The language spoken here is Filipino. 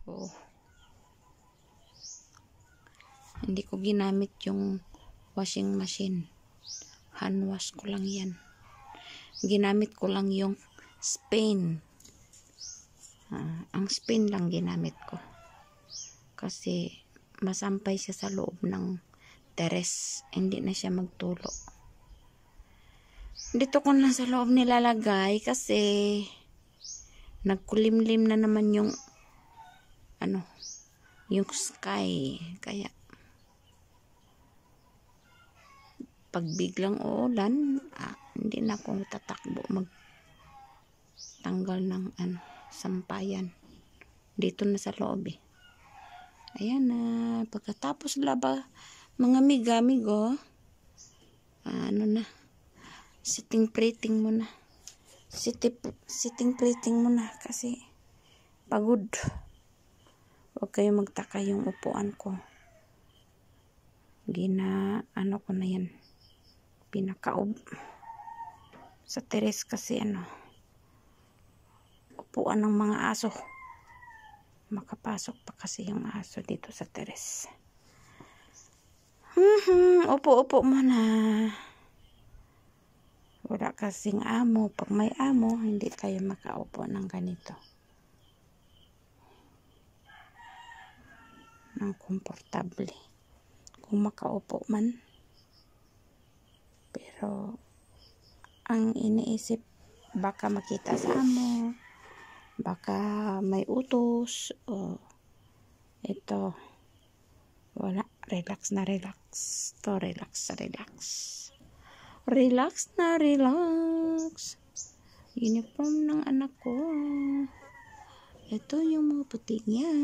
Oh. Hindi ko ginamit yung washing machine. Hand wash ko lang yan. Ginamit ko lang yung Spain. Ang Spain lang ginamit ko. Kasi masampay siya sa loob ng teres. Hindi na siya magtulo. Dito ko na sa loob nilalagay kasi nagkulimlim na naman yung yung sky. Kaya pag biglang uulan, hindi na ako tatakbo magtanggal ng sampayan. Dito na sa loob eh. Ayan na. Pagkatapos mga miga-migo, sitting prating muna. Sitting prating muna kasi pagod. Huwag kayo magtaka yung upuan ko. Ko na yan. Pinakaob. Sa teres kasi upuan ng mga aso. Makapasok pa kasi yung aso dito sa teres. Upo-upo muna. Wala kasing amo. Pag may amo, hindi kayo makaupo ng ganito. Ng komportable. Kung makaupo man. Pero, ang iniisip, baka makita sa amo. Baka may utos. O, ito. Wala. Relax na relax. To relax. Relax na relax. Uniform ng anak ko. Ito yung mga puti niya.